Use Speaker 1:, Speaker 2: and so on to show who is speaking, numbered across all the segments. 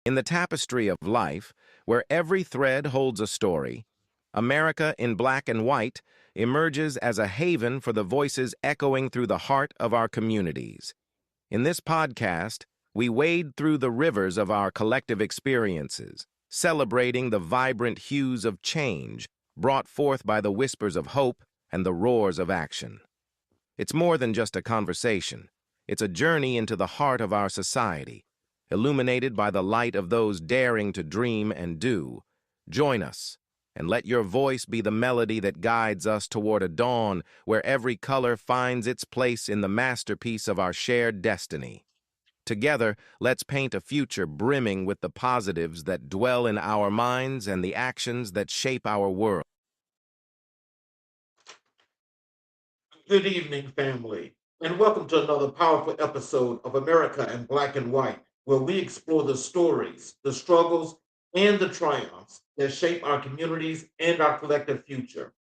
Speaker 1: In the tapestry of life, where every thread holds a story, America in Black and White emerges as a haven for the voices echoing through the heart of our communities. In this podcast, we wade through the rivers of our collective experiences, celebrating the vibrant hues of change brought forth by the whispers of hope and the roars of action. It's more than just a conversation. It's a journey into the heart of our society, illuminated by the light of those daring to dream and do. Join us, and let your voice be the melody that guides us toward a dawn where every color finds its place in the masterpiece of our shared destiny. Together, let's paint a future brimming with the positives that dwell in our minds and the actions that shape our world.
Speaker 2: Good evening, family, and welcome to another powerful episode of America in Black and White, where we explore the stories, the struggles, and the triumphs that shape our communities and our collective future.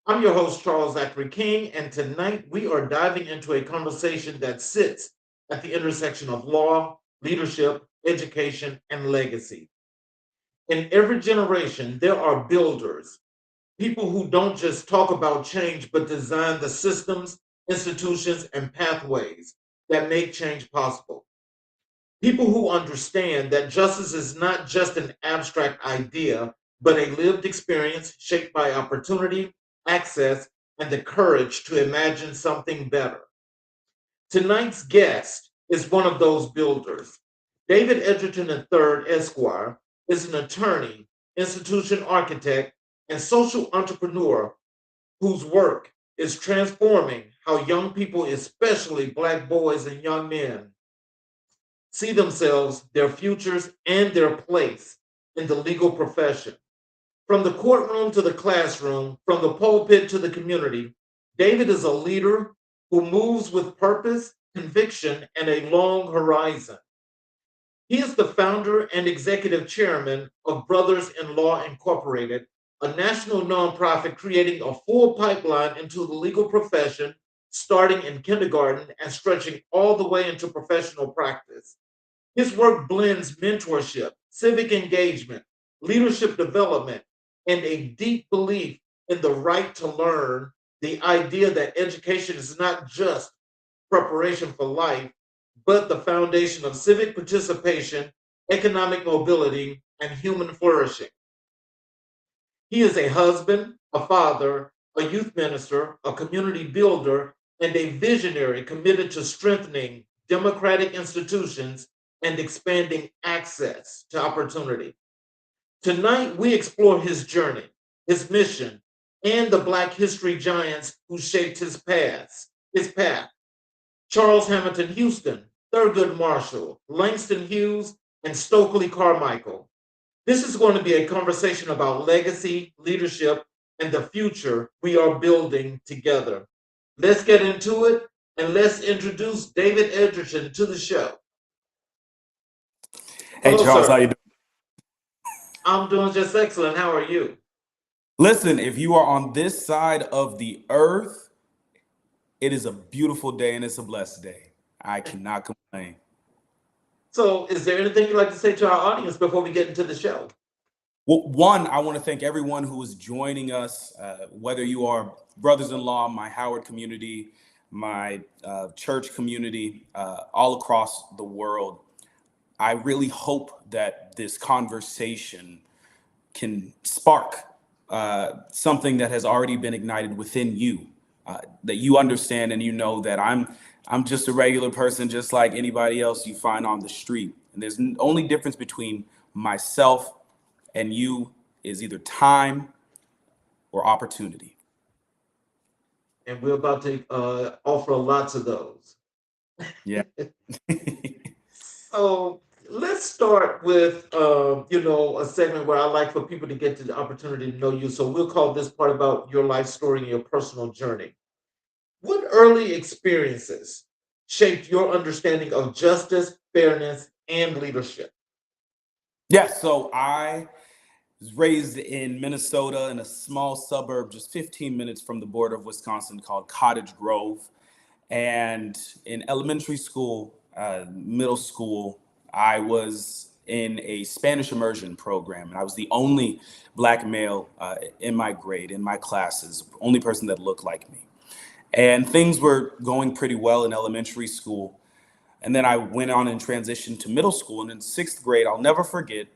Speaker 2: I'm your host, Charles Zachary King, and tonight we are diving into a conversation that sits at the intersection of law, leadership, education, and legacy. In every generation, there are builders, people who don't just talk about change, but design the systems, institutions, and pathways that make change possible. People who understand that justice is not just an abstract idea, but a lived experience shaped by opportunity, access, and the courage to imagine something better. Tonight's guest is one of those builders. David Edgerton III, Esquire, is an attorney, institution architect, and social entrepreneur whose work is transforming how young people, especially Black boys and young men, see themselves, their futures, and their place in the legal profession. From the courtroom to the classroom, from the pulpit to the community, David is a leader who moves with purpose, conviction, and a long horizon. He is the founder and executive chairman of Brothers in Law Incorporated, a national nonprofit creating a full pipeline into the legal profession, starting in kindergarten and stretching all the way into professional practice. His work blends mentorship, civic engagement, leadership development, and a deep belief in the right to learn, the idea that education is not just preparation for life, but the foundation of civic participation, economic mobility, and human flourishing. He is a husband, a father, a youth minister, a community builder, and a visionary committed to strengthening democratic institutions and expanding access to opportunity. Tonight, we explore his journey, his mission, and the Black history giants who shaped his path. Charles Hamilton Houston, Thurgood Marshall, Langston Hughes, and Stokely Carmichael. This is going to be a conversation about legacy, leadership, and the future we are building together. Let's get into it and let's introduce David Edgerton to the show.
Speaker 3: Hey,
Speaker 2: Hello,
Speaker 3: Charles, how you
Speaker 2: sir.
Speaker 3: doing?
Speaker 2: I'm doing just excellent. How are you?
Speaker 3: Listen, if you are on this side of the earth, it is a beautiful day and it's a blessed day. I cannot complain.
Speaker 2: So, is there anything you'd like to say to our audience before we get into the show?
Speaker 3: Well, one, I want to thank everyone who is joining us, whether you are brothers-in-law, my Howard community, my church community, all across the world. I really hope that this conversation can spark something that has already been ignited within you, that you understand and you know that I'm just a regular person, just like anybody else you find on the street. And there's only difference between myself and you is either time or opportunity.
Speaker 2: And we're about to offer lots of those.
Speaker 3: Yeah.
Speaker 2: So let's start with a segment where I like for people to get to the opportunity to know you. So we'll call this part about your life story and your personal journey. What early experiences shaped your understanding of justice, fairness, and leadership?
Speaker 3: Yeah. So I was raised in Minnesota in a small suburb just 15 minutes from the border of Wisconsin called Cottage Grove. And in elementary school, middle school, I was in a Spanish immersion program. And I was the only Black male in my grade, in my classes, only person that looked like me. And things were going pretty well in elementary school. And then I went on and transitioned to middle school. And in sixth grade, I'll never forget,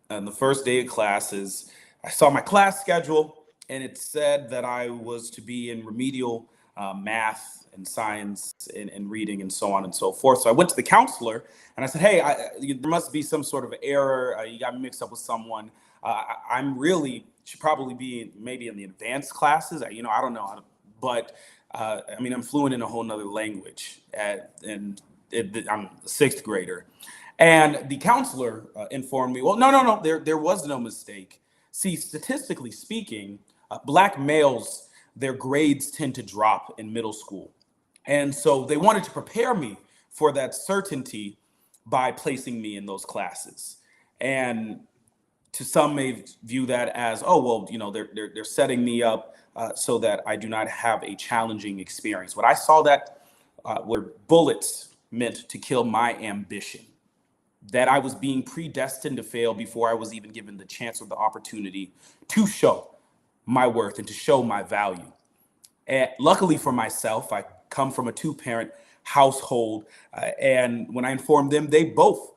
Speaker 3: on the first day of classes, I saw my class schedule, and it said that I was to be in remedial math and science and reading and so on and so forth. So I went to the counselor and I said, hey, there must be some sort of error. You got me mixed up with someone. I'm really should probably be maybe in the advanced classes. I don't know. But I'm fluent in a whole nother language, and I'm a sixth grader. And the counselor informed me, well, no, there was no mistake. See, statistically speaking, Black males, their grades tend to drop in middle school. And so they wanted to prepare me for that certainty by placing me in those classes. And to some may view that as, oh, well, they're setting me up so that I do not have a challenging experience. But I saw that were bullets meant to kill my ambition, that I was being predestined to fail before I was even given the chance or the opportunity to show my worth and to show my value. And luckily for myself, I come from a two-parent household. And when I informed them, they both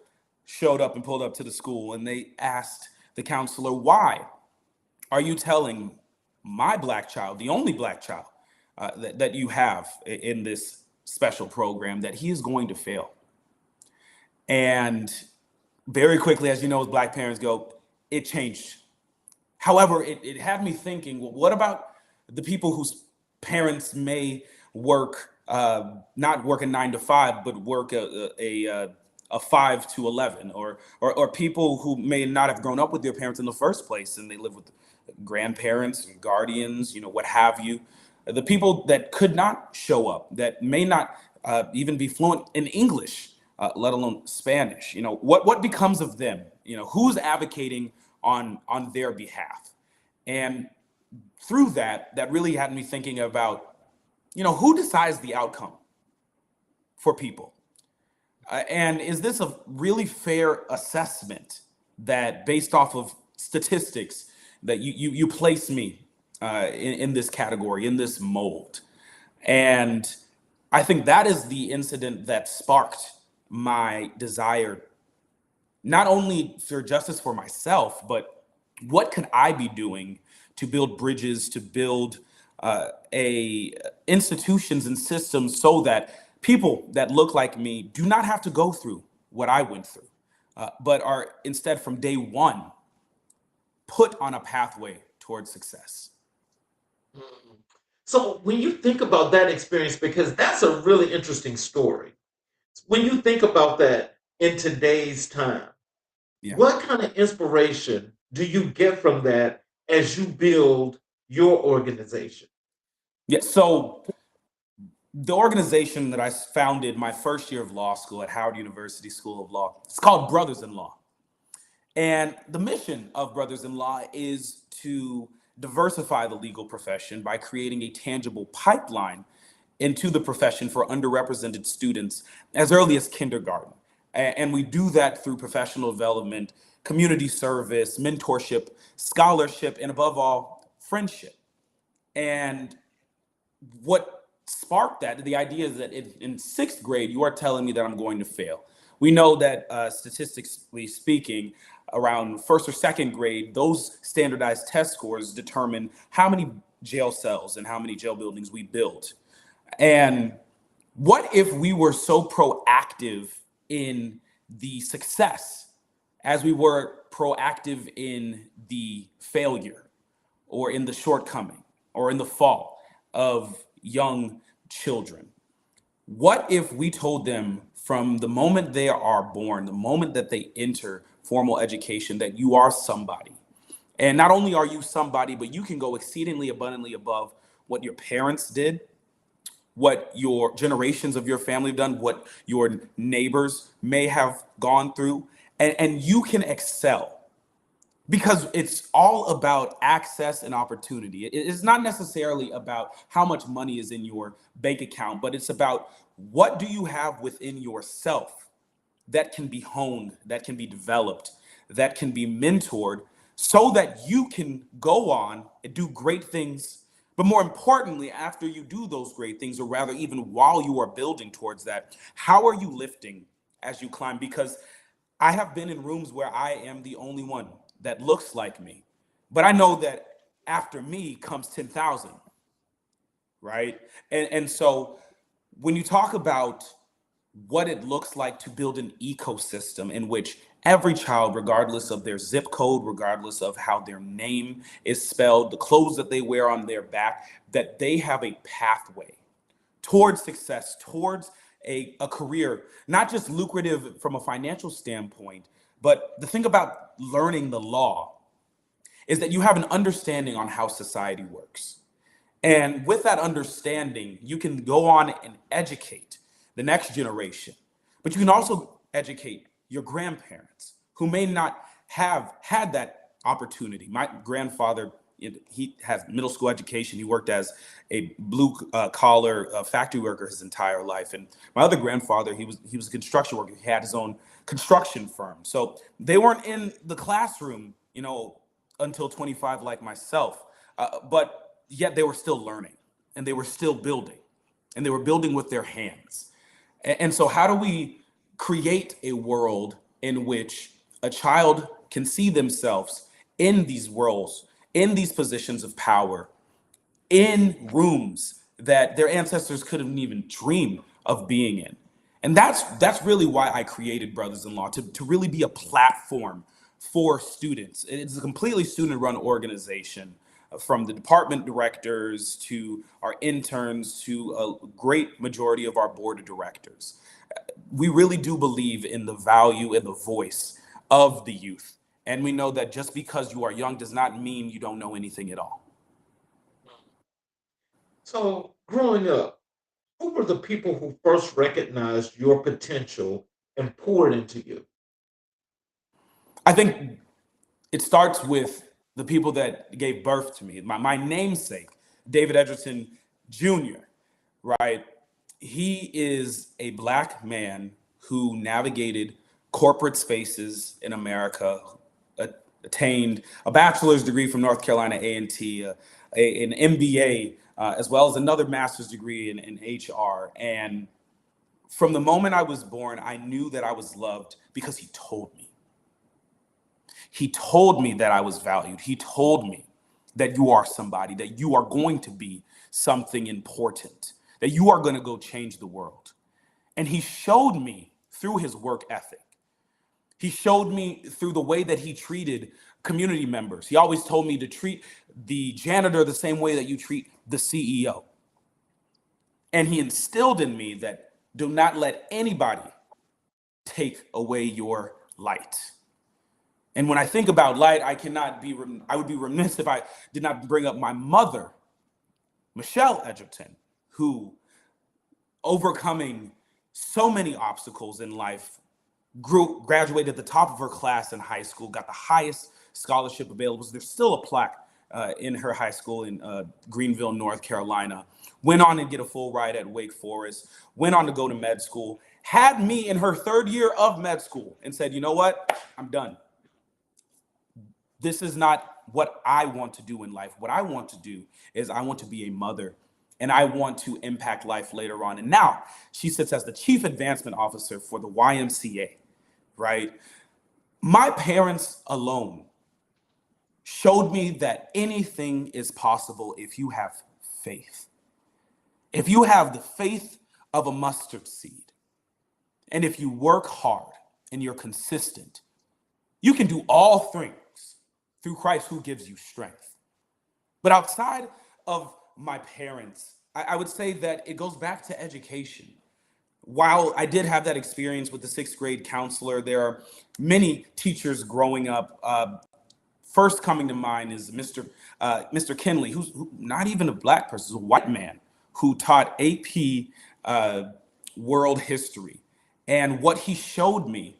Speaker 3: showed up and pulled up to the school, and they asked the counselor, why are you telling my Black child, the only Black child that you have in this special program, that he is going to fail? And very quickly, as you know, as Black parents go, it changed. However, it had me thinking, well, what about the people whose parents may work, not work a 9 to 5, but work a 5 to 11, or people who may not have grown up with their parents in the first place, and they live with grandparents and guardians, what have you. The people that could not show up, that may not even be fluent in English, let alone Spanish. What becomes of them? Who's advocating on their behalf? And through that really had me thinking about, who decides the outcome for people? And is this a really fair assessment that, based off of statistics, that you place me in this category, in this mold? And I think that is the incident that sparked my desire, not only for justice for myself, but what could I be doing to build bridges, to build institutions and systems so that people that look like me do not have to go through what I went through, but are instead from day one put on a pathway towards success.
Speaker 2: Mm. So when you think about that experience, because that's a really interesting story, when you think about that in today's time,
Speaker 3: Yeah.
Speaker 2: what kind of inspiration do you get from that as you build your organization?
Speaker 3: Yeah. So the organization that I founded my first year of law school at Howard University School of Law, it's called Brothers in Law. And the mission of Brothers in Law is to diversify the legal profession by creating a tangible pipeline into the profession for underrepresented students as early as kindergarten. And we do that through professional development, community service, mentorship, scholarship, and above all, friendship. And what sparked that, the idea is that in sixth grade, you are telling me that I'm going to fail. We know that statistically speaking, around first or second grade, those standardized test scores determine how many jail cells and how many jail buildings we build. And what if we were so proactive in the success as we were proactive in the failure or in the shortcoming or in the fall of young children? What if we told them from the moment they are born, the moment that they enter formal education, that you are somebody? And not only are you somebody, but you can go exceedingly abundantly above what your parents did, what your generations of your family have done, what your neighbors may have gone through, and you can excel. Because it's all about access and opportunity. It's not necessarily about how much money is in your bank account, but it's about what do you have within yourself that can be honed, that can be developed, that can be mentored so that you can go on and do great things. But more importantly, after you do those great things, or rather, even while you are building towards that, how are you lifting as you climb? Because I have been in rooms where I am the only one that looks like me. But I know that after me comes 10,000, right? And so when you talk about what it looks like to build an ecosystem in which every child, regardless of their zip code, regardless of how their name is spelled, the clothes that they wear on their back, that they have a pathway towards success, towards a career, not just lucrative from a financial standpoint, but the thing about learning the law is that you have an understanding on how society works. And with that understanding, you can go on and educate the next generation, but you can also educate your grandparents who may not have had that opportunity. My grandfather, he has middle school education. He worked as a blue collar factory worker his entire life. And my other grandfather, he was a construction worker. He had his own construction firm. So they weren't in the classroom, until 25 like myself. But yet they were still learning and they were still building and they were building with their hands. And so how do we create a world in which a child can see themselves in these roles, in these positions of power, in rooms that their ancestors couldn't even dream of being in? And that's really why I created Brothers-in-Law, to really be a platform for students. It's a completely student-run organization, from the department directors to our interns to a great majority of our board of directors. We really do believe in the value and the voice of the youth. And we know that just because you are young does not mean you don't know anything at all.
Speaker 2: So, growing up, who were the people who first recognized your potential and poured into you?
Speaker 3: I think it starts with the people that gave birth to me. My namesake, David Edgerton Jr., right? He is a Black man who navigated corporate spaces in America, attained a bachelor's degree from North Carolina A&T, an MBA, as well as another master's degree in HR. And from the moment I was born, I knew that I was loved because he told me. He told me that I was valued. He told me that you are somebody, that you are going to be something important, that you are going to go change the world. And he showed me through his work ethic. He showed me through the way that he treated community members. He always told me to treat the janitor the same way that you treat the CEO. And he instilled in me that do not let anybody take away your light. And when I think about light, I would be remiss if I did not bring up my mother, Michelle Edgerton, who, overcoming so many obstacles in life, graduated at the top of her class in high school, got the highest scholarship available. So there's still a plaque in her high school in Greenville, North Carolina. Went on and get a full ride at Wake Forest, went on to go to med school, had me in her third year of med school and said, you know what, I'm done. This is not what I want to do in life. What I want to do is I want to be a mother and I want to impact life later on. And now she sits as the chief advancement officer for the YMCA, right? My parents alone showed me that anything is possible if you have faith. If you have the faith of a mustard seed, and if you work hard and you're consistent, you can do all things through Christ who gives you strength. But outside of my parents, I would say that it goes back to education. While I did have that experience with the sixth grade counselor, there are many teachers growing up. First coming to mind is Mr. Kinley, who's not even a Black person, he's a white man who taught AP world history. And what he showed me,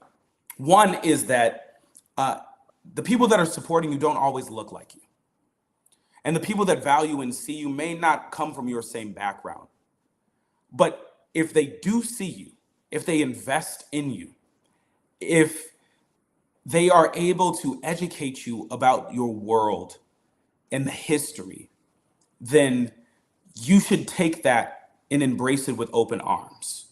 Speaker 3: one is that the people that are supporting you don't always look like you. And the people that value and see you may not come from your same background. But if they do see you, if they invest in you, if they are able to educate you about your world and the history, then you should take that and embrace it with open arms.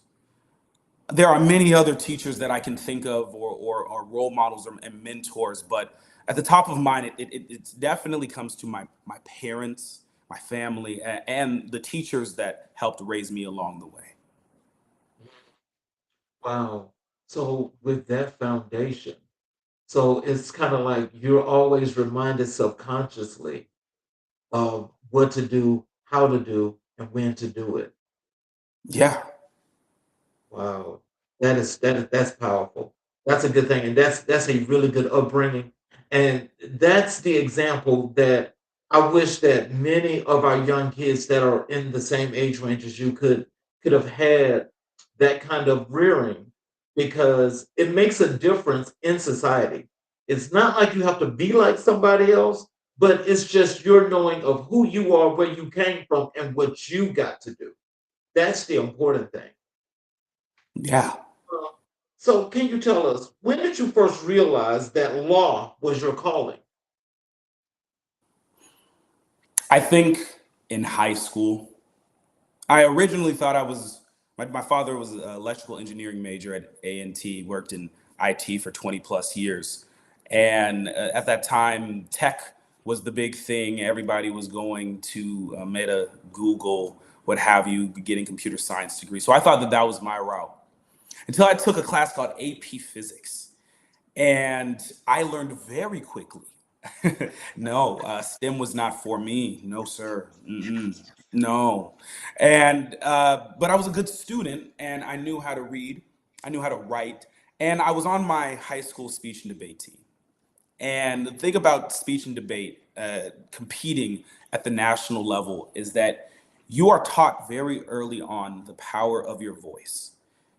Speaker 3: There are many other teachers that I can think of, or role models and mentors, but at the top of mind, it definitely comes to my parents, my family, and the teachers that helped raise me along the way.
Speaker 2: Wow. So with that foundation, so it's kind of like you're always reminded subconsciously of what to do, how to do, and when to do it.
Speaker 3: Yeah,
Speaker 2: Wow, that's powerful. That's a good thing, and that's a really good upbringing, and that's the example that I wish that many of our young kids that are in the same age range as you could have had that kind of rearing, because it makes a difference in society. It's not like you have to be like somebody else, but it's just your knowing of who you are, where you came from, and what you got to do. That's the important thing.
Speaker 3: yeah.
Speaker 2: Uh, So, can you tell us when did you first realize that law was your calling?
Speaker 3: I think in high school, I originally thought my father was an electrical engineering major at A&T, worked in IT for 20 plus years. And at that time, tech was the big thing. Everybody was going to Meta, Google, what have you, getting computer science degree. So I thought that was my route until I took a class called AP Physics. And I learned very quickly. No, STEM was not for me. No, sir. Mm-mm. No. And but I was a good student, and I knew how to read. I knew how to write, and I was on my high school speech and debate team. And the thing about speech and debate, competing at the national level, is that you are taught very early on the power of your voice.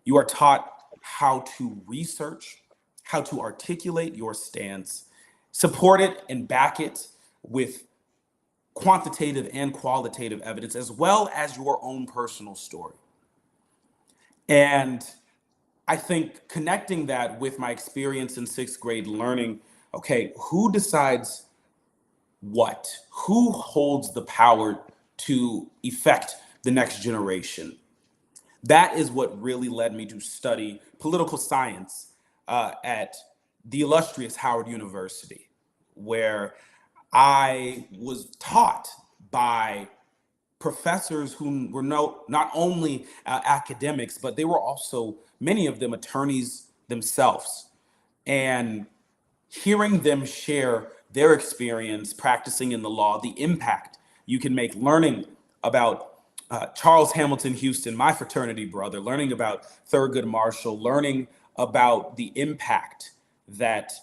Speaker 3: You are taught how to research, how to articulate your stance, support it and back it with quantitative and qualitative evidence, as well as your own personal story. And I think connecting that with my experience in sixth grade, learning, okay, who decides what? Who holds the power to effect the next generation? That is what really led me to study political science at the illustrious Howard University, where I was taught by professors who were not only academics, but they were also, many of them, attorneys themselves. And hearing them share their experience practicing in the law, the impact you can make, learning about Charles Hamilton Houston, my fraternity brother, learning about Thurgood Marshall, learning about the impact that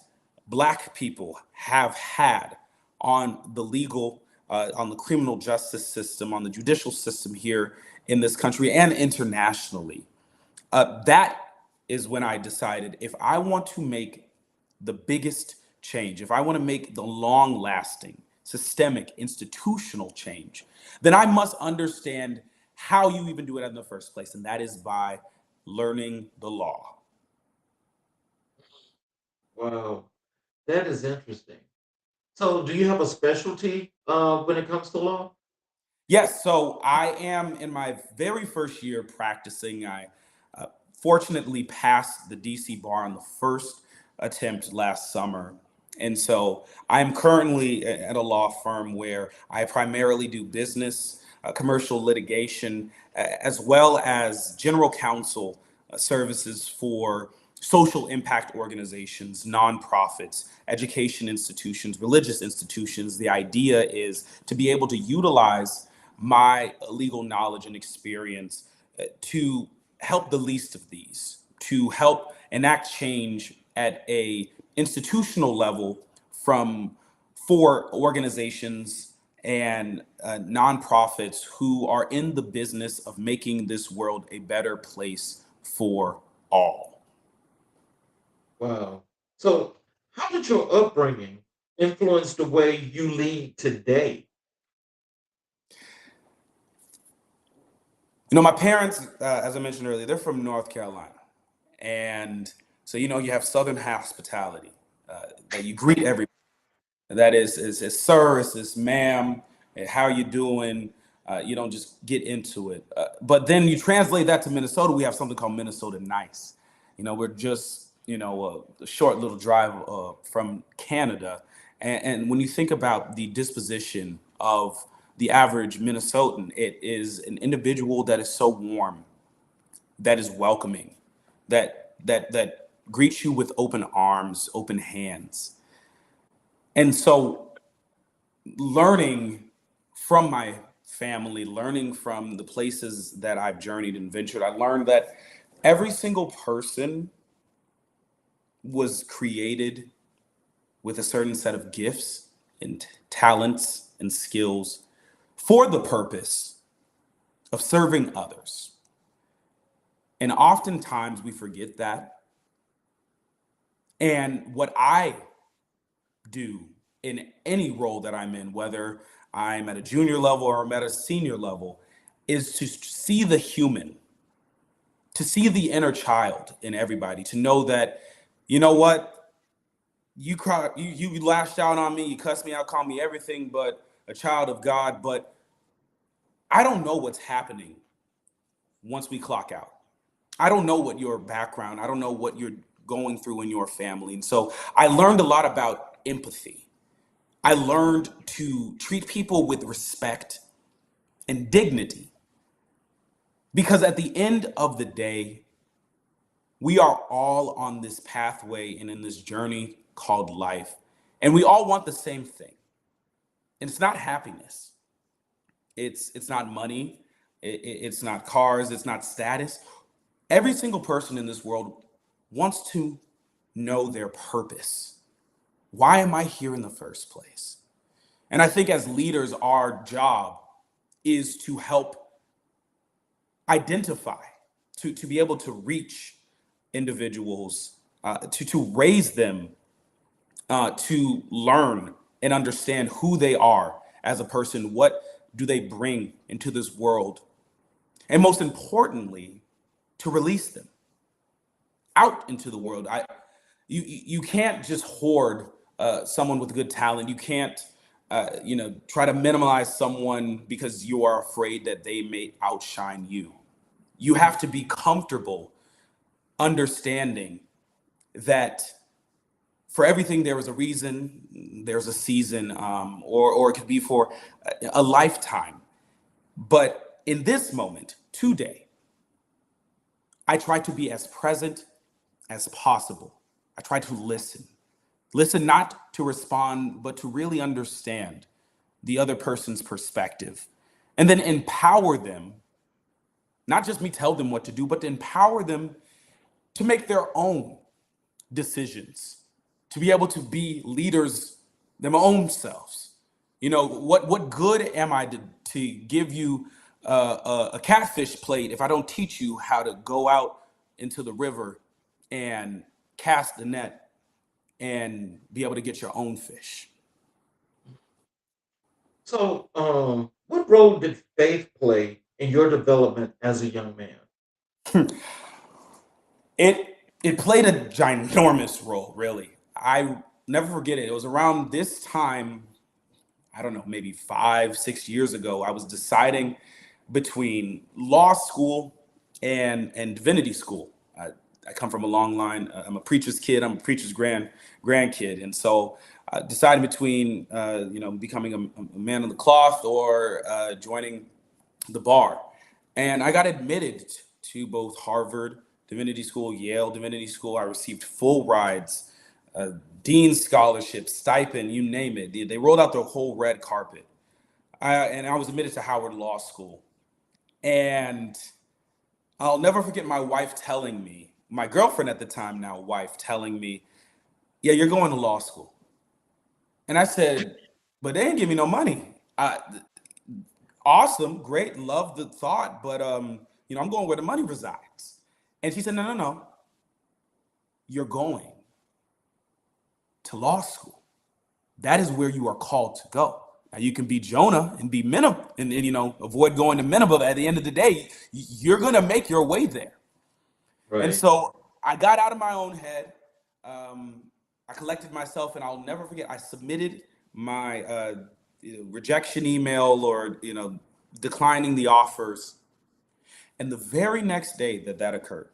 Speaker 3: Black people have had on the legal, on the criminal justice system, on the judicial system here in this country and internationally. That is when I decided if I want to make the biggest change, if I want to make the long lasting, systemic, institutional change, then I must understand how you even do it in the first place. And that is by learning the law.
Speaker 2: Wow, that is interesting. So, do you have a specialty when it comes to law?
Speaker 3: Yes, so I am in my very first year practicing. I fortunately passed the DC bar on the first attempt last summer. And so I'm currently at a law firm where I primarily do business, commercial litigation, as well as general counsel services for social impact organizations, nonprofits, education institutions, religious institutions. The idea is to be able to utilize my legal knowledge and experience to help the least of these, to help enact change at a institutional level from for organizations and nonprofits who are in the business of making this world a better place for all.
Speaker 2: Wow. So, how did your upbringing influence the way you lead today?
Speaker 3: You know, my parents, as I mentioned earlier, they're from North Carolina. And So, you have Southern hospitality, that you greet everybody. That is sir, it's ma'am, how you doing? You don't just get into it. But then you translate that to Minnesota, we have something called Minnesota nice. We're just, a short little drive from Canada. And when you think about the disposition of the average Minnesotan, it is an individual that is so warm, that is welcoming, that greets you with open arms, open hands. And so learning from my family, learning from the places that I've journeyed and ventured, I learned that every single person was created with a certain set of gifts and talents and skills for the purpose of serving others. And oftentimes we forget that. And what I do in any role that I'm in, whether I'm at a junior level or I'm at a senior level, is to see the human, to see the inner child in everybody, to know that, you know what, you lashed out on me, you cussed me out, called me everything but a child of God, but I don't know what's happening once we clock out. I don't know what your background, I don't know what you're going through in your family. And so I learned a lot about empathy. I learned to treat people with respect and dignity. Because at the end of the day, we are all on this pathway and in this journey called life. And we all want the same thing. And it's not happiness. It's not money. It's not cars. It's not status. Every single person in this world wants to know their purpose. Why am I here in the first place? And I think as leaders, our job is to help identify, to be able to reach individuals, to raise them, to learn and understand who they are as a person, what do they bring into this world, and most importantly, to release them out into the world. You can't just hoard someone with good talent. You can't try to minimize someone because you are afraid that they may outshine you. You have to be comfortable understanding that for everything there is a reason, there's a season, or it could be for a lifetime. But in this moment, today, I try to be as present as possible. I try to listen. Listen not to respond, but to really understand the other person's perspective. And then empower them, not just me tell them what to do, but to empower them to make their own decisions, to be able to be leaders their own selves. What good am I to give you a catfish plate if I don't teach you how to go out into the river and cast the net and be able to get your own fish?
Speaker 2: So, what role did faith play in your development as a young man?
Speaker 3: It played a ginormous role, really. I never forget it. It was around this time, I don't know, maybe 5, 6 years ago. I was deciding between law school and divinity school. I come from a long line. I'm a preacher's kid. I'm a preacher's grandkid, and so I decided between becoming a man of the cloth or joining the bar. And I got admitted to both Harvard Divinity School, Yale Divinity School. I received full rides, dean's scholarship, stipend, you name it. They rolled out the whole red carpet. And I was admitted to Howard Law School. And I'll never forget my wife telling me, my girlfriend at the time, now wife, telling me, yeah, you're going to law school. And I said, but they didn't give me no money. Awesome, great, love the thought, but I'm going where the money resides. And she said, no, you're going to law school. That is where you are called to go. Now you can be Jonah and be Nineveh and avoid going to Nineveh, but at the end of the day, you're going to make your way there.
Speaker 2: Right.
Speaker 3: And so I got out of my own head. I collected myself, and I'll never forget. I submitted my rejection email, or declining the offers. And the very next day that occurred,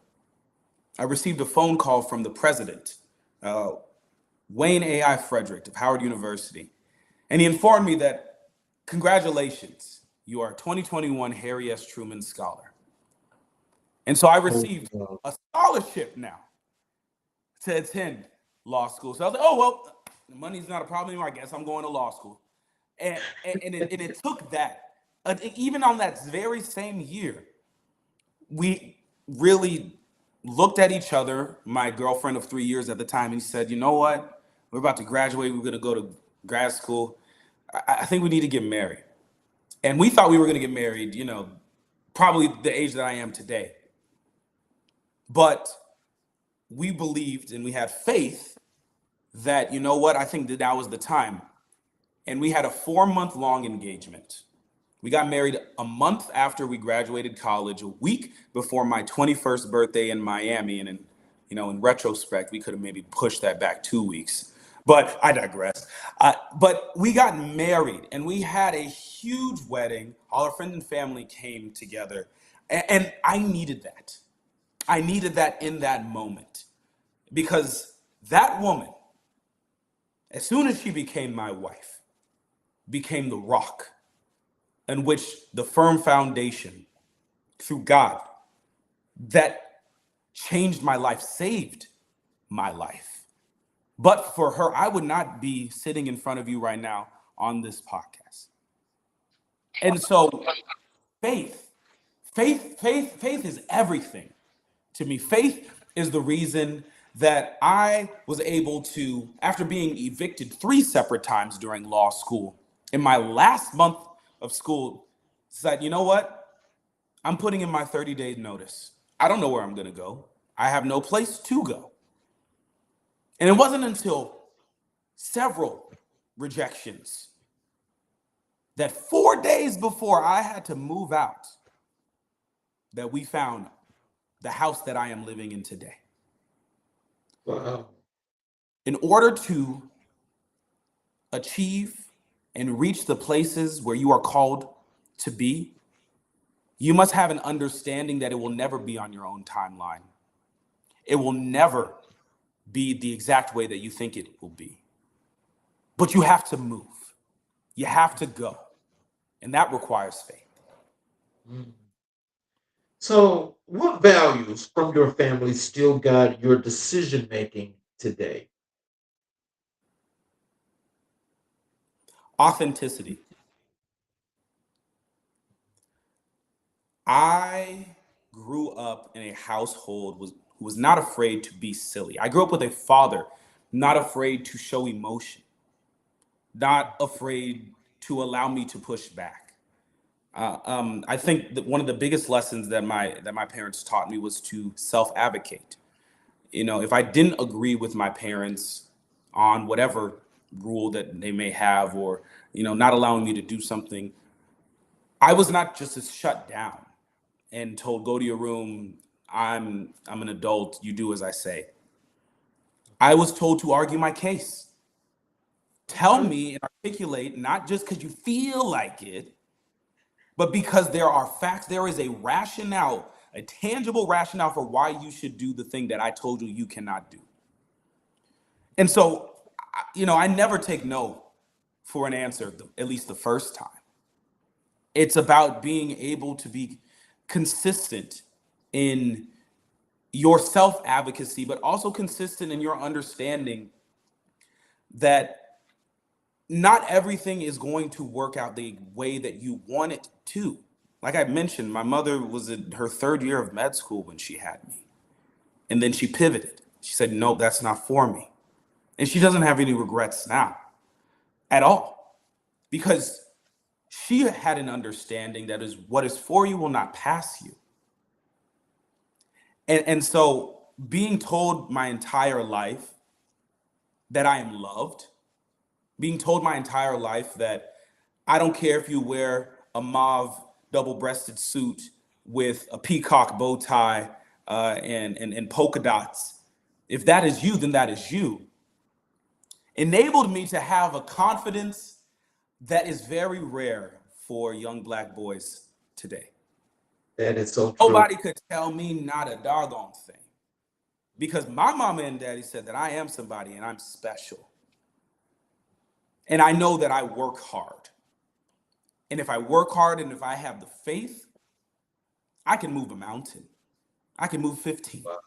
Speaker 3: I received a phone call from the president, uh, Wayne A.I. Frederick of Howard University. And he informed me that, congratulations, you are a 2021 Harry S. Truman Scholar. And so I received a scholarship now to attend law school. So I was like, oh, well, money's not a problem anymore. I guess I'm going to law school. And it took that. Even on that very same year, we really looked at each other, my girlfriend of 3 years at the time, and he said, you know what? We're about to graduate. We're going to go to grad school. I think we need to get married. And we thought we were going to get married, probably the age that I am today. But we believed and we had faith that, you know what, I think that was the time. And we had a 4-month-long engagement. We got married a month after we graduated college, a week before my 21st birthday in Miami. And in retrospect, we could have maybe pushed that back 2 weeks. But I digress. But we got married, and we had a huge wedding. All our friends and family came together. And I needed that. I needed that in that moment. Because that woman, as soon as she became my wife, became the rock in which the firm foundation through God that changed my life, saved my life. But for her, I would not be sitting in front of you right now on this podcast. And so faith is everything to me. Faith is the reason that I was able to, after being evicted 3 separate times during law school, in my last month of school, said, you know what? I'm putting in my 30-day notice. I don't know where I'm going to go. I have no place to go. And it wasn't until several rejections that 4 days before I had to move out that we found the house that I am living in today.
Speaker 2: Wow.
Speaker 3: In order to achieve and reach the places where you are called to be, you must have an understanding that it will never be on your own timeline. It will never be the exact way that you think it will be. But you have to move. You have to go. And that requires faith.
Speaker 2: So, what values from your family still guide your decision making today?
Speaker 3: Authenticity. I grew up in a household who was not afraid to be silly. I grew up with a father not afraid to show emotion, not afraid to allow me to push back. I think that one of the biggest lessons that my parents taught me was to self-advocate. If I didn't agree with my parents on whatever rule that they may have, or not allowing me to do something, I was not just as shut down and told, go to your room, I'm an adult, you do as I say. I was told to argue my case. Tell me and articulate, not just because you feel like it, but because there are facts. There is a rationale, a tangible rationale for why you should do the thing that I told you you cannot do. And so, I never take no for an answer, at least the first time. It's about being able to be consistent in your self-advocacy, but also consistent in your understanding that not everything is going to work out the way that you want it to. Like I mentioned, my mother was in her 3rd year of med school when she had me. And then she pivoted. She said, no, that's not for me. And she doesn't have any regrets now at all, because she had an understanding that is what is for you will not pass you. And so being told my entire life that I am loved, being told my entire life that I don't care if you wear a mauve double-breasted suit with a peacock bow tie, and polka dots. If that is you, then that is you. Enabled me to have a confidence that is very rare for young Black boys today.
Speaker 2: That is so true.
Speaker 3: Nobody could tell me not a doggone thing, because my mama and daddy said that I am somebody and I'm special. And I know that I work hard. And if I work hard and if I have the faith, I can move a mountain. I can move 15.
Speaker 2: Wow.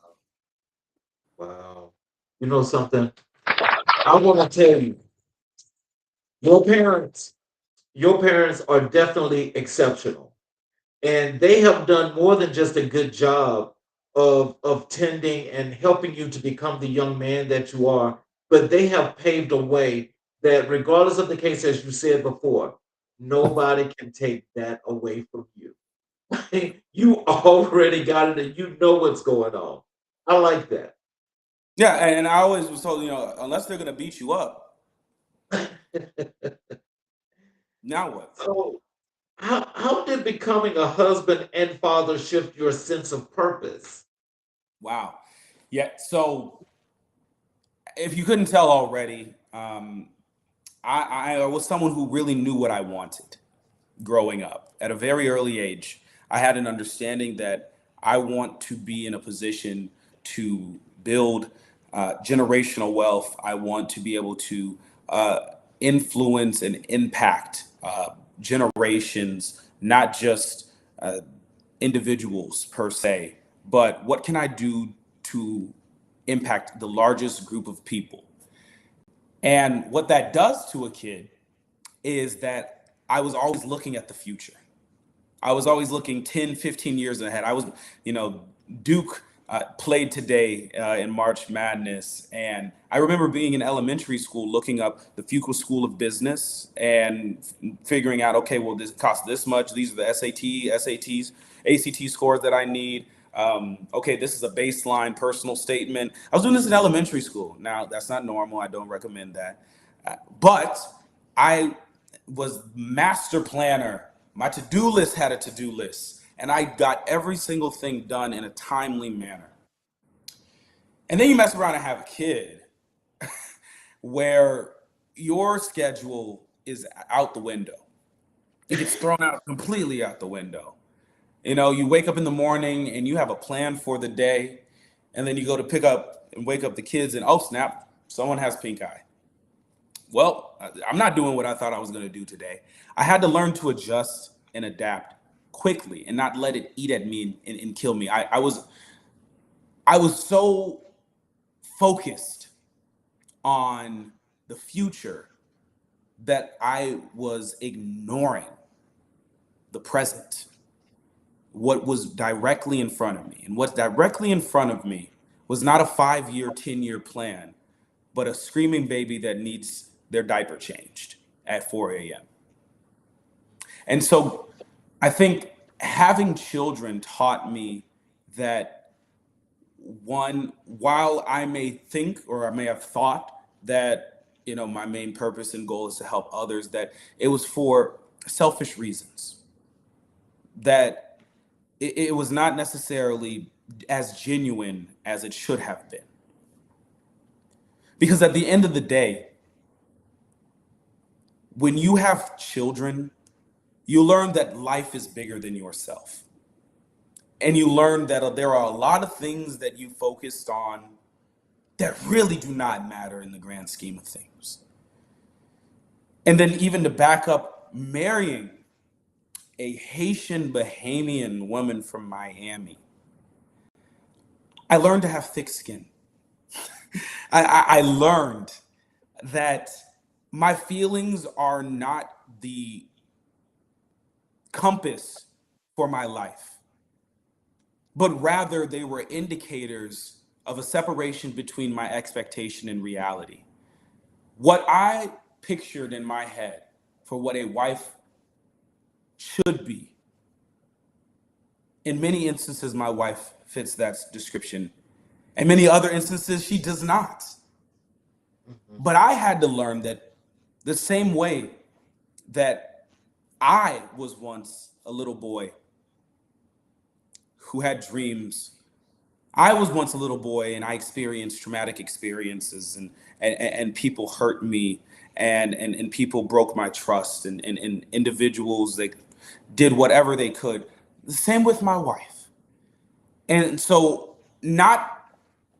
Speaker 2: Wow. You know something? I want to tell you, your parents, your parents are definitely exceptional. And they have done more than just a good job of tending and helping you to become the young man that you are, but they have paved a way that, regardless of the case, as you said before, nobody can take that away from you. You already got it and you know what's going on. I like that.
Speaker 3: Yeah, and I always was told, unless they're gonna beat you up, now what?
Speaker 2: So, how did becoming a husband and father shift your sense of purpose?
Speaker 3: Wow. Yeah. So if you couldn't tell already, I was someone who really knew what I wanted growing up. At a very early age, I had an understanding that I want to be in a position to build generational wealth. I want to be able to influence and impact generations, not just individuals per se, but what can I do to impact the largest group of people? And what that does to a kid is that I was always looking at the future. I was always looking 10, 15 years ahead. I was, Duke played today in March Madness. And I remember being in elementary school looking up the Fuqua School of Business and figuring out, okay, well, this costs this much. These are the SATs, ACT scores that I need. Okay, this is a baseline personal statement. I was doing this in elementary school. Now, that's not normal. I don't recommend that. But I was master planner. My to-do list had a to-do list, and I got every single thing done in a timely manner. And then you mess around and have a kid where your schedule is out the window. It gets thrown out completely out the window. You wake up in the morning and you have a plan for the day, and then you go to pick up and wake up the kids, and oh snap, someone has pink eye. Well, I'm not doing what I thought I was going to do today. I had to learn to adjust and adapt quickly and not let it eat at me and kill me. I was so focused on the future that I was ignoring the present, what was directly in front of me. And what's directly in front of me was not a 5-year, 10-year plan, but a screaming baby that needs their diaper changed at 4 a.m. And so I think having children taught me that, one, while I may think or I may have thought that, my main purpose and goal is to help others, that it was for selfish reasons, that it was not necessarily as genuine as it should have been. Because at the end of the day, when you have children, you learn that life is bigger than yourself. And you learn that there are a lot of things that you focused on that really do not matter in the grand scheme of things. And then even to back up, marrying a Haitian Bahamian woman from Miami, I learned to have thick skin. I learned that my feelings are not the compass for my life, but rather they were indicators of a separation between my expectation and reality. What I pictured in my head for what a wife should be, in many instances, my wife fits that description. In many other instances, she does not.
Speaker 2: Mhm.
Speaker 3: But I had to learn that the same way that I was once a little boy who had dreams I was once a little boy and I experienced traumatic experiences, and people hurt me, and people broke my trust, and individuals that did whatever they could. The same with my wife. And so, not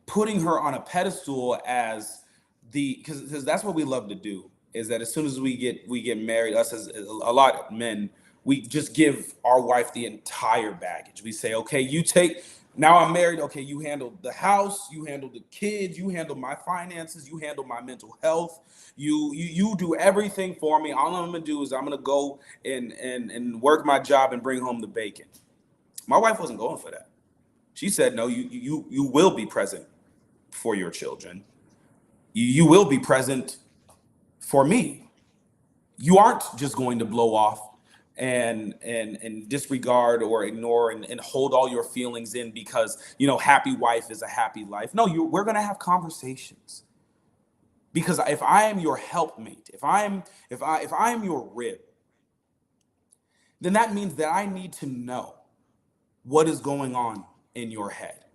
Speaker 3: putting her on a pedestal as the, because that's what we love to do, is that as soon as we get married, us as a lot of men, we just give our wife the entire baggage. We say, okay, you take, now I'm married, okay, you handle the house, you handle the kids, you handle my finances, you handle my mental health, you do everything for me. All I'm gonna do is I'm gonna go and work my job and bring home the bacon. My wife wasn't going for that. She said, no, you will be present for your children. You will be present for me. You aren't just going to blow off and disregard or ignore and hold all your feelings in because, happy wife is a happy life. No, we're going to have conversations, because if I am your helpmate, if I am your rib, then that means that I need to know what is going on in your head.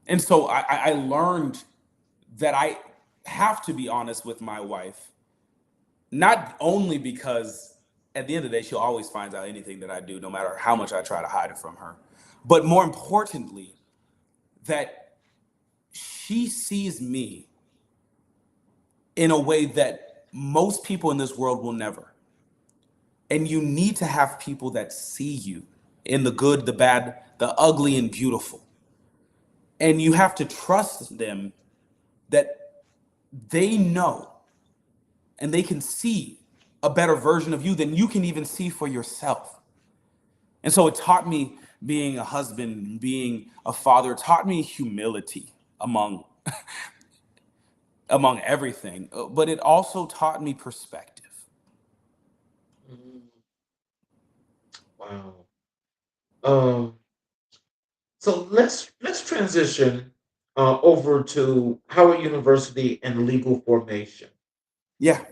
Speaker 3: And so I learned that I have to be honest with my wife, not only because at the end of the day, she'll always find out anything that I do, no matter how much I try to hide it from her, but more importantly, that she sees me in a way that most people in this world will never. And you need to have people that see you in the good, the bad, the ugly, and beautiful. And you have to trust them that they know and they can see a better version of you than you can even see for yourself. And so it taught me, being a husband, being a father, it taught me humility among among everything, but it also taught me perspective.
Speaker 2: Mm, wow. Um, so let's transition over to Howard University and legal formation.
Speaker 3: Yeah.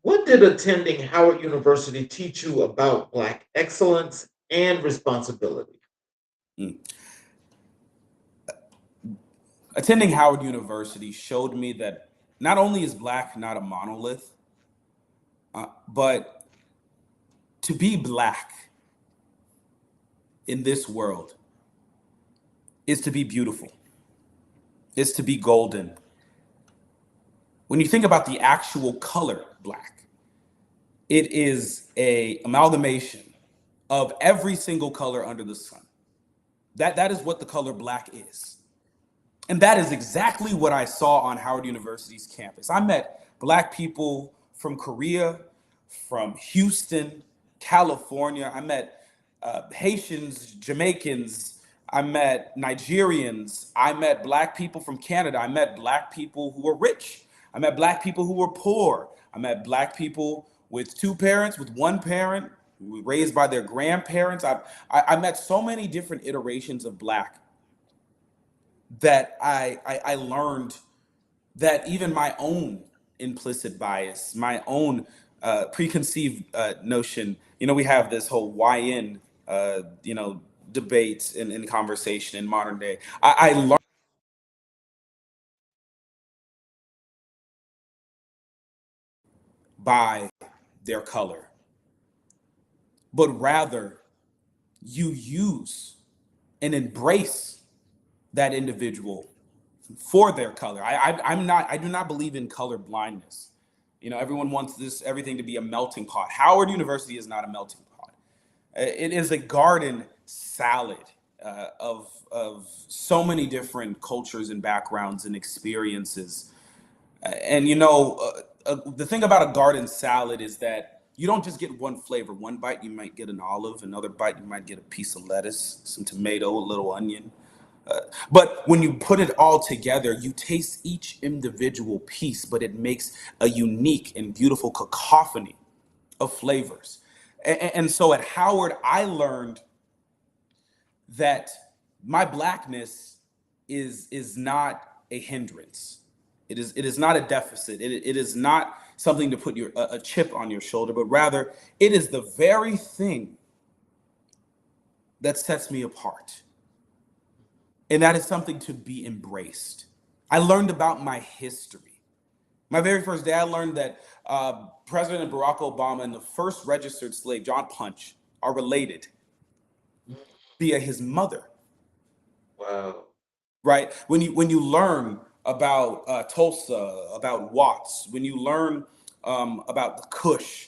Speaker 2: What did attending Howard University teach you about Black excellence and responsibility?
Speaker 3: Mm. Attending Howard University showed me that not only is Black not a monolith, but to be Black in this world is to be beautiful, is to be golden. When you think about the actual color Black, it is a amalgamation of every single color under the sun. That is what the color Black is. And that is exactly what I saw on Howard University's campus. I met Black people from Korea, from Houston, California. I met Haitians, Jamaicans. I met Nigerians. I met Black people from Canada. I met Black people who were rich. I met Black people who were poor. I met Black people with two parents, with one parent, who were raised by their grandparents. I met so many different iterations of Black that I learned that even my own implicit bias, my own preconceived notion, we have this whole YN, debates and conversation in modern day. I learned by their color, but rather you use and embrace that individual for their color. I do not believe in color blindness. Everyone wants everything to be a melting pot. Howard University is not a melting pot. It is a garden salad of so many different cultures and backgrounds and experiences. And the thing about a garden salad is that you don't just get one flavor. One bite you might get an olive, another bite you might get a piece of lettuce, some tomato, a little onion. But when you put it all together, you taste each individual piece, but it makes a unique and beautiful cacophony of flavors. And so at Howard, I learned that my Blackness is not a hindrance. It is not a deficit. It is not something to put a chip on your shoulder, but rather it is the very thing that sets me apart. And that is something to be embraced. I learned about my history. My very first day, I learned that President Barack Obama and the first registered slave, John Punch, are related via his mother.
Speaker 2: Wow.
Speaker 3: Right? When you learn about Tulsa, about Watts, when you learn about the Kush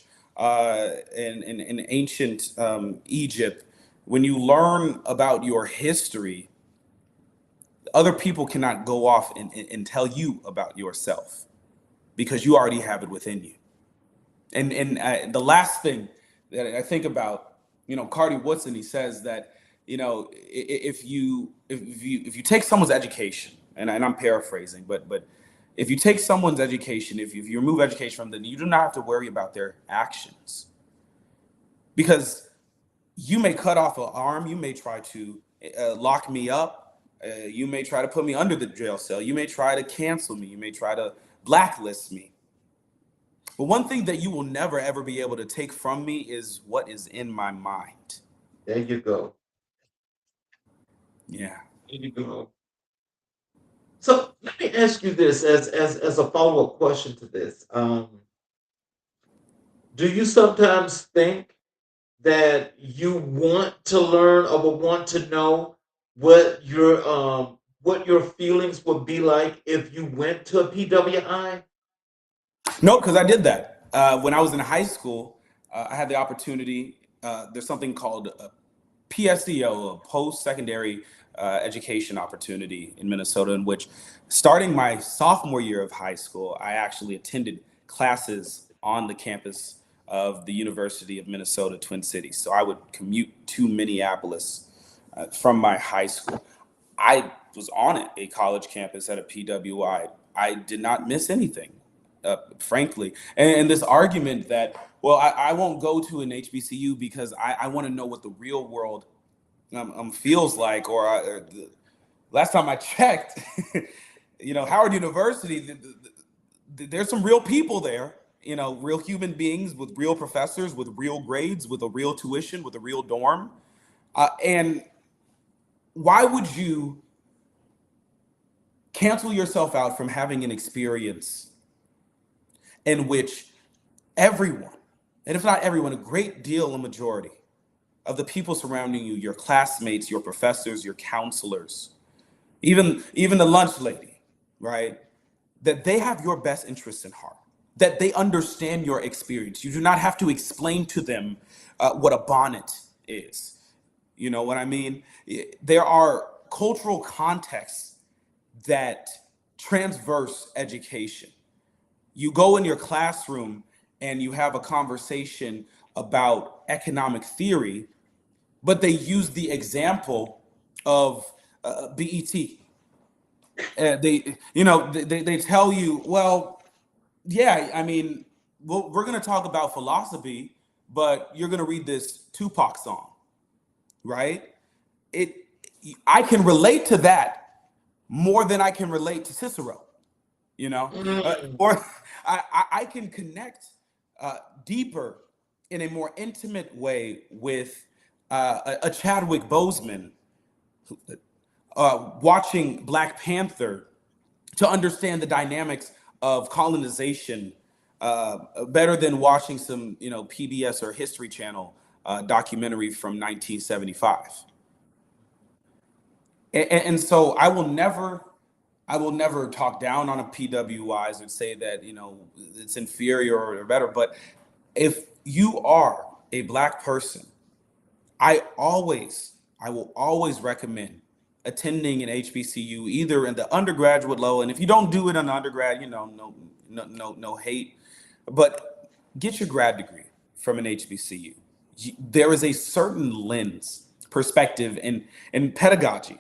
Speaker 3: in ancient Egypt, when you learn about your history, other people cannot go off and tell you about yourself because you already have it within you. And the last thing that I think about, Cardi Woodson, he says that, if you take someone's education, and I'm paraphrasing, but if you take someone's education, if you remove education from them, you do not have to worry about their actions, because you may cut off an arm, you may try to lock me up, you may try to put me under the jail cell, you may try to cancel me, you may try to blacklist me. But one thing that you will never, ever be able to take from me is what is in my mind.
Speaker 2: There you go.
Speaker 3: Yeah.
Speaker 2: There you go. So let me ask you this as a follow-up question to this. Do you sometimes think that you want to learn or would want to know what your feelings would be like if you went to a PWI?
Speaker 3: No, because I did that. When I was in high school, I had the opportunity. There's something called a PSEO, a post-secondary education opportunity in Minnesota, in which, starting my sophomore year of high school, I actually attended classes on the campus of the University of Minnesota, Twin Cities. So I would commute to Minneapolis from my high school. I was on a college campus at a PWI. I did not miss anything, frankly. And this argument that, well, I won't go to an HBCU because I want to know what the real world feels like, or last time I checked, Howard University, there's some real people there, real human beings with real professors, with real grades, with a real tuition, with a real dorm. And why would you cancel yourself out from having an experience in which everyone, and if not everyone, a great deal, a majority of the people surrounding you, your classmates, your professors, your counselors, even the lunch lady, right? That they have your best interests in heart, that they understand your experience. You do not have to explain to them what a bonnet is. You know what I mean? There are cultural contexts that transverse education. You go in your classroom and you have a conversation about economic theory, but they use the example of BET. They tell you, well, yeah, I mean, we're going to talk about philosophy, but you're going to read this Tupac song, right? I can relate to that more than I can relate to Cicero,
Speaker 2: Mm.
Speaker 3: or I can connect deeper in a more intimate way with a Chadwick Boseman watching Black Panther to understand the dynamics of colonization better than watching some, PBS or History Channel documentary from 1975. And so I will never talk down on a PWIs and say that, it's inferior or better. But if you are a Black person, I will always recommend attending an HBCU, either in the undergraduate level. And if you don't do it in the undergrad, no hate, but get your grad degree from an HBCU. There is a certain lens, perspective, and pedagogy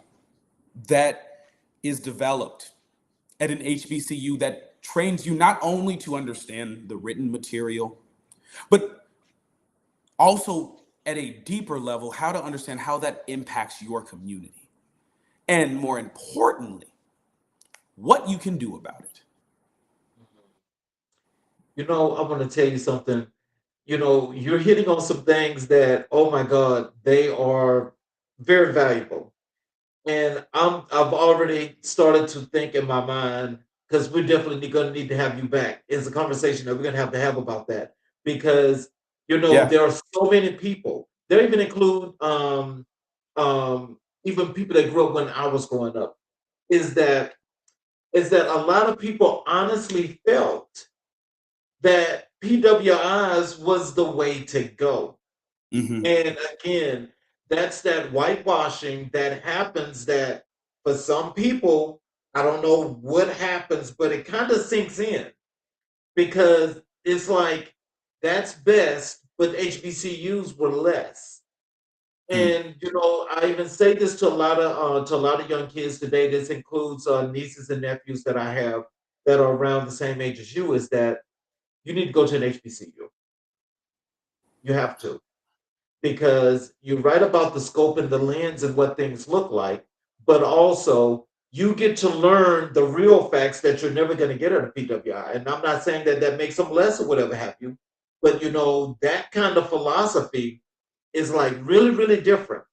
Speaker 3: that is developed at an HBCU that trains you not only to understand the written material, but also at a deeper level, how to understand how that impacts your community. And more importantly, what you can do about it.
Speaker 2: I want to tell you something. You're hitting on some things that, oh my God, they are very valuable. And I've already started to think in my mind, because we're definitely going to need to have you back. It's a conversation that we're going to have about that, because
Speaker 3: Yeah.
Speaker 2: there are so many people. There even include even people that grew up when I was growing up. Is that a lot of people honestly felt that PWIs was the way to go.
Speaker 3: Hmm.
Speaker 2: And again, that's that whitewashing that happens, that for some people, I don't know what happens, but it kind of sinks in, because it's like that's best, but HBCUs were less. And I even say this to a lot of young kids today. This includes nieces and nephews that I have that are around the same age as you. Is that you need to go to an HBCU. You have to, because you write about the scope and the lens and what things look like, but also you get to learn the real facts that you're never going to get at a PWI. And I'm not saying that that makes them less or whatever have you, but that kind of philosophy is like really, really different.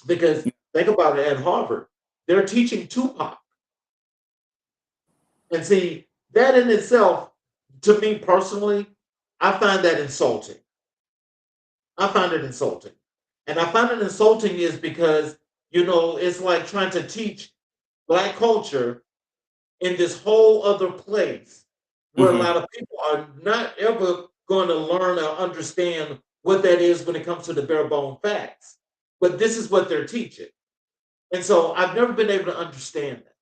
Speaker 2: Because think about it, at Harvard, they're teaching Tupac. And see, that in itself, to me personally, I find that insulting. I find it insulting. And I find it insulting is because, it's like trying to teach Black culture in this whole other place where a
Speaker 3: Hmm.
Speaker 2: lot of people are not ever going to learn or understand what that is when it comes to the bare bone facts. But this is what they're teaching. And so I've never been able to understand that.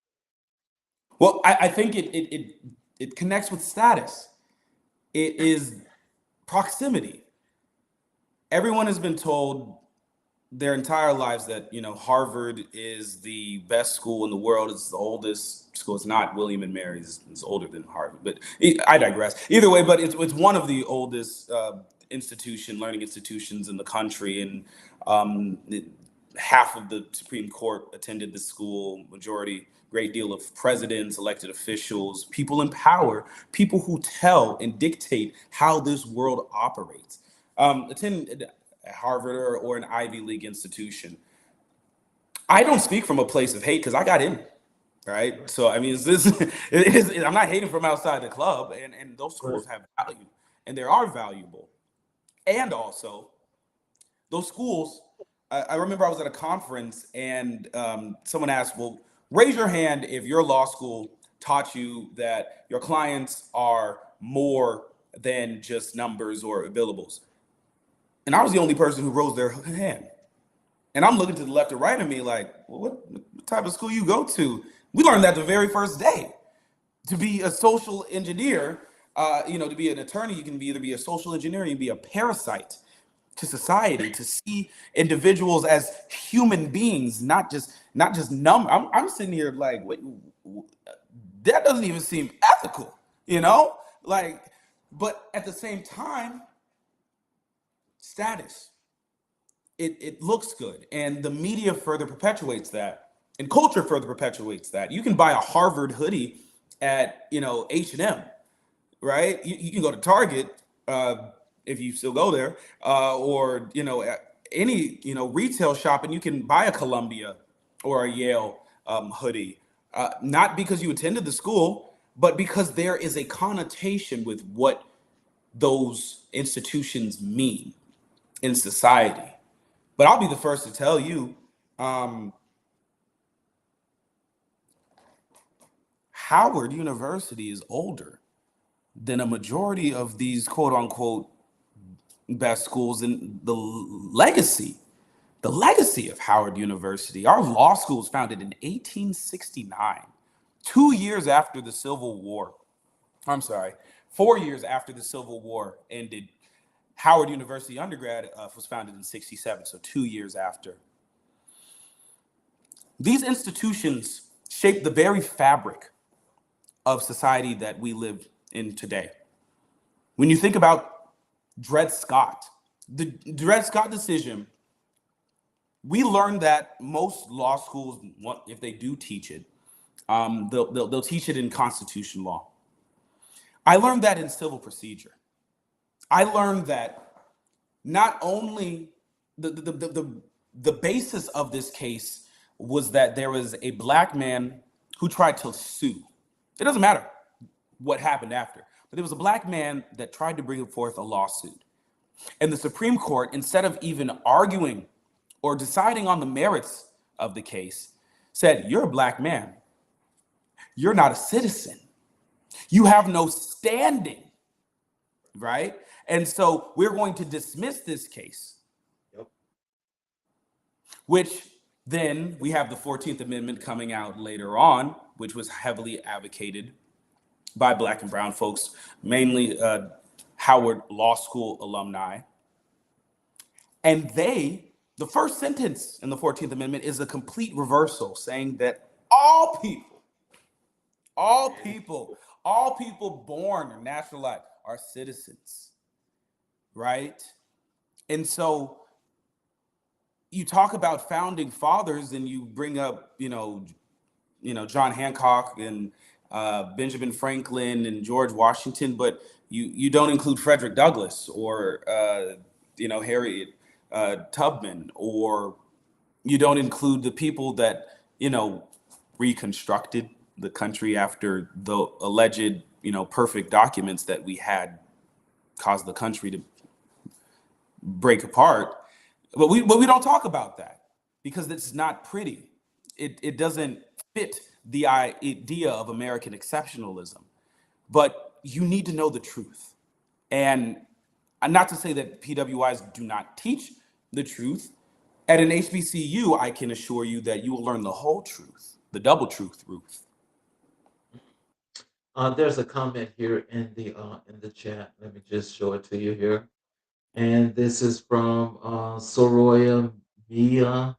Speaker 3: Well, I think it connects with status. It is proximity. Everyone has been told their entire lives that Harvard is the best school in the world. It's the oldest school. It's not William and Mary's. It's older than Harvard, but I digress. Either way, but it's one of the oldest learning institutions in the country, and half of the Supreme Court attended the school. Majority, great deal of presidents, elected officials, people in power, people who tell and dictate how this world operates. Attend at Harvard or an Ivy League institution. I don't speak from a place of hate because I got in, right? So I mean, I'm not hating from outside the club, and those
Speaker 2: Right.
Speaker 3: schools have value, and they are valuable, and also those schools. I remember I was at a conference and someone asked, "Well, raise your hand if your law school taught you that your clients are more than just numbers or billables." And I was the only person who rose their hand. And I'm looking to the left and right of me like, well, what type of school you go to? We learned that the very first day. To be a social engineer, to be an attorney, you can either be a social engineer, you can be a parasite to society, to see individuals as human beings, not just number. I'm sitting here like, wait, that doesn't even seem ethical, you know? Like, but at the same time, status. It looks good, and the media further perpetuates that, and culture further perpetuates that. You can buy a Harvard hoodie at H&M, right? You can go to Target, if you still go there, or at any retail shop, and you can buy a Columbia or a Yale hoodie, not because you attended the school, but because there is a connotation with what those institutions mean in society. But I'll be the first to tell you, um, Howard University is older than a majority of these quote unquote best schools. In the legacy of Howard University. Our law school was founded in 1869, 2 years after the Civil War. I'm sorry, 4 years after the Civil War ended. Howard University undergrad was founded in 67, so 2 years after. These institutions shape the very fabric of society that we live in today. When you think about Dred Scott, the Dred Scott decision, we learned that most law schools, if they do teach it, they'll teach it in constitution law. I learned that in civil procedure. I learned that not only the basis of this case was that there was a black man who tried to sue. It doesn't matter what happened after, but there was a black man that tried to bring forth a lawsuit. And the Supreme Court, instead of even arguing or deciding on the merits of the case, said, "You're a black man. You're not a citizen. You have no standing," right? And so we're going to dismiss this case.
Speaker 2: Yep.
Speaker 3: Which then we have the 14th Amendment coming out later on, which was heavily advocated by Black and brown folks, mainly Howard Law School alumni. And the first sentence in the 14th Amendment is a complete reversal, saying that all people born or naturalized are citizens, right? And so you talk about founding fathers and you bring up, John Hancock and Benjamin Franklin and George Washington, but you don't include Frederick Douglass or Harriet Tubman, or you don't include the people that reconstructed the country after the alleged perfect documents that we had caused the country to break apart. But we don't talk about that because it's not pretty. It doesn't fit the idea of American exceptionalism. But you need to know the truth. And not to say that PWIs do not teach the truth. At an HBCU, I can assure you that you will learn the whole truth, the double truth, Ruth.
Speaker 2: There's a comment here in the chat. Let me just show it to you here. And this is from Soroya Mia.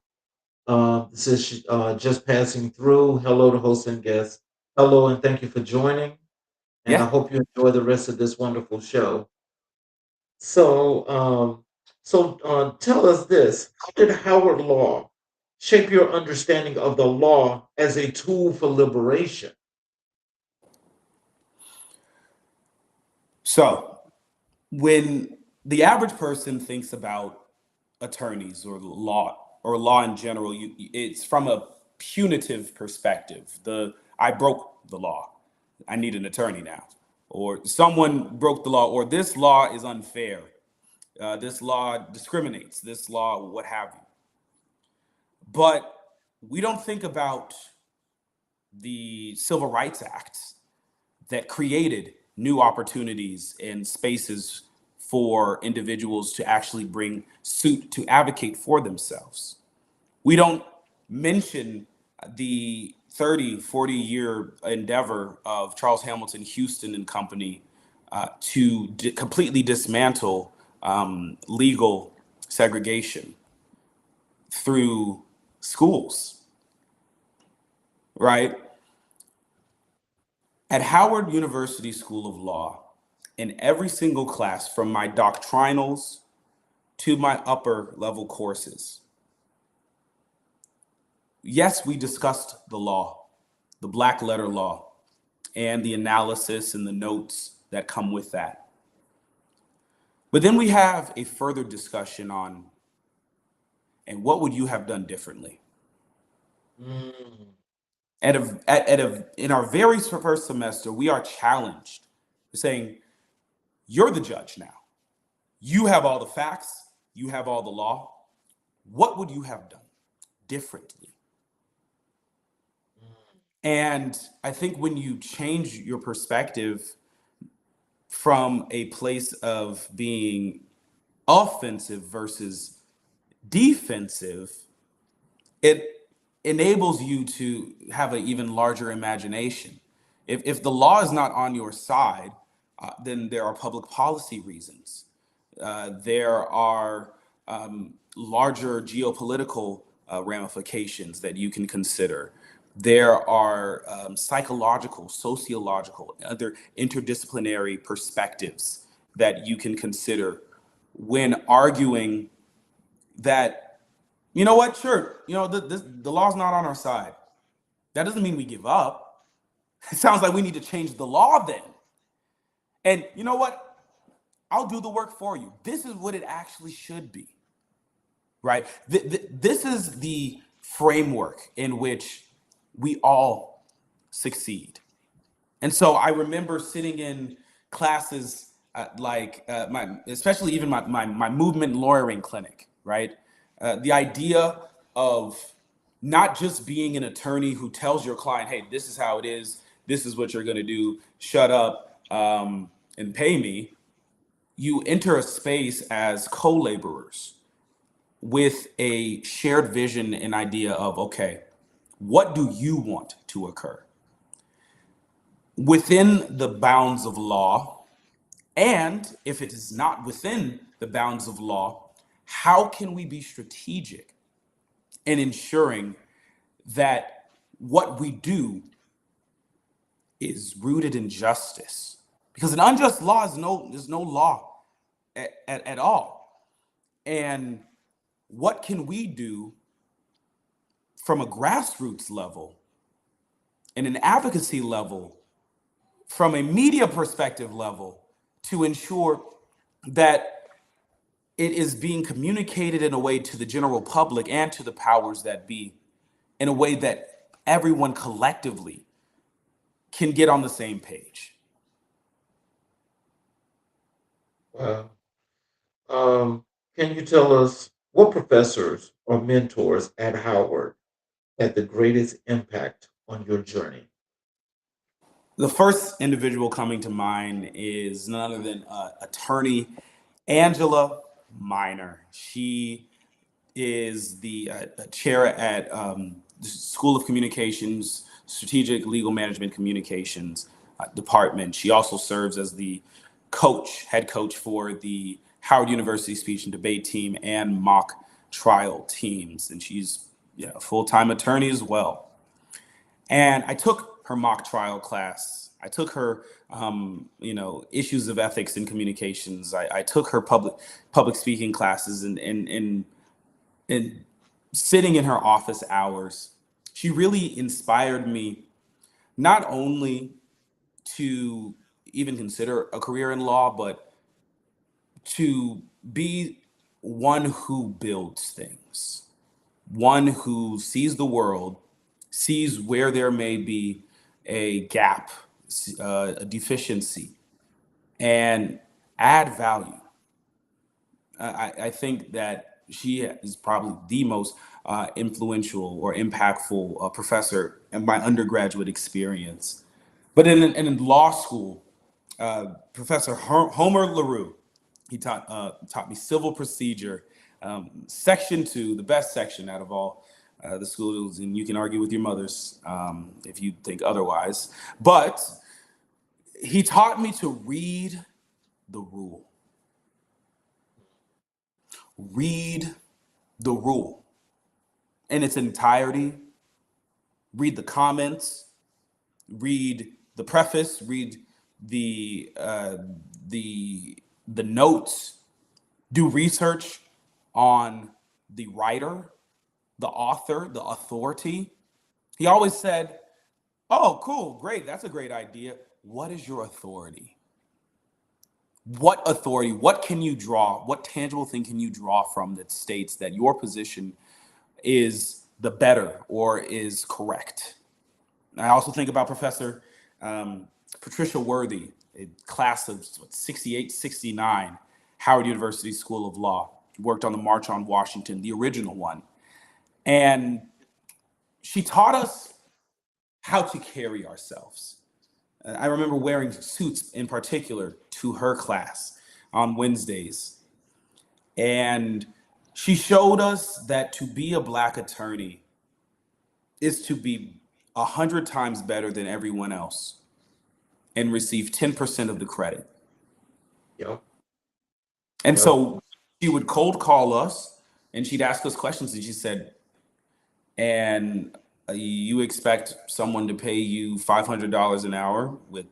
Speaker 2: This is just passing through. Hello to host and guests. Hello, and thank you for joining. And I hope you enjoy the rest of this wonderful show. So, tell us this: how did Howard Law shape your understanding of the law as a tool for liberation?
Speaker 3: So, when the average person thinks about attorneys or law in general, it's from a punitive perspective. I broke the law, I need an attorney now, or someone broke the law, or this law is unfair, this law discriminates, this law, what have you. But we don't think about the Civil Rights Act that created new opportunities and spaces for individuals to actually bring suit to advocate for themselves. We don't mention the 30, 40-year endeavor of Charles Hamilton Houston and company to completely dismantle legal segregation through schools, right? At Howard University School of Law, in every single class, from my doctrinals to my upper level courses, yes, we discussed the law, the black letter law, and the analysis and the notes that come with that. But then we have a further discussion on, and what would you have done differently? In our very first semester, we are challenged, saying, you're the judge now. You have all the facts. You have all the law. What would you have done differently? And I think when you change your perspective from a place of being offensive versus defensive, it enables you to have an even larger imagination. If the law is not on your side, then there are public policy reasons. There are larger geopolitical ramifications that you can consider. There are psychological, sociological, other interdisciplinary perspectives that you can consider when arguing that, you know what, sure, the law's not on our side. That doesn't mean we give up. It sounds like we need to change the law then. And you know what? I'll do the work for you. This is what it actually should be, right? This is the framework in which we all succeed. And so I remember sitting in classes especially even my movement lawyering clinic, right? The idea of not just being an attorney who tells your client, hey, this is how it is, this is what you're going to do, shut up and pay me. You enter a space as co-laborers with a shared vision and idea of, okay, what do you want to occur within the bounds of law? And if it is not within the bounds of law, how can we be strategic in ensuring that what we do is rooted in justice? Because an unjust law is no law at all. And what can we do from a grassroots level and an advocacy level, from a media perspective level, to ensure that it is being communicated in a way to the general public and to the powers that be in a way that everyone collectively can get on the same page?
Speaker 2: Wow. Can you tell us what professors or mentors at Howard had the greatest impact on your journey?
Speaker 3: The first individual coming to mind is none other than attorney Angela Minor. She is the chair at the School of Communications, Strategic Legal Management Communications Department. She also serves as the head coach for the Howard University speech and debate team and mock trial teams. And she's a full-time attorney as well. And I took her mock trial class. I took her, issues of ethics and communications. I took her public speaking classes, and sitting in her office hours, she really inspired me not only to even consider a career in law, but to be one who builds things, one who sees the world, sees where there may be a gap, a deficiency, and add value. I think that she is probably the most influential or impactful professor in my undergraduate experience. But in law school, Professor Homer LaRue, he taught me civil procedure, section 2, the best section out of all the schools, and you can argue with your mothers if you think otherwise. But he taught me to read the rule. Read the rule in its entirety. Read the comments. Read the preface. Read the notes. Do research on the writer, the author, the authority. He always said, "Oh, cool, great, that's a great idea. What is your authority? What authority? What can you draw? What tangible thing can you draw from that states that your position is the better or is correct?" I also think about Professor Patricia Worthy, a class of 68, 69, Howard University School of Law. Worked on the March on Washington, the original one. And she taught us how to carry ourselves. I remember wearing suits in particular to her class on Wednesdays. And she showed us that to be a Black attorney is to be 100 times better than everyone else and receive 10% of the credit.
Speaker 2: Yep.
Speaker 3: And
Speaker 2: Yep.
Speaker 3: so she would cold call us and she'd ask us questions, and she said, and you expect someone to pay you $500 an hour with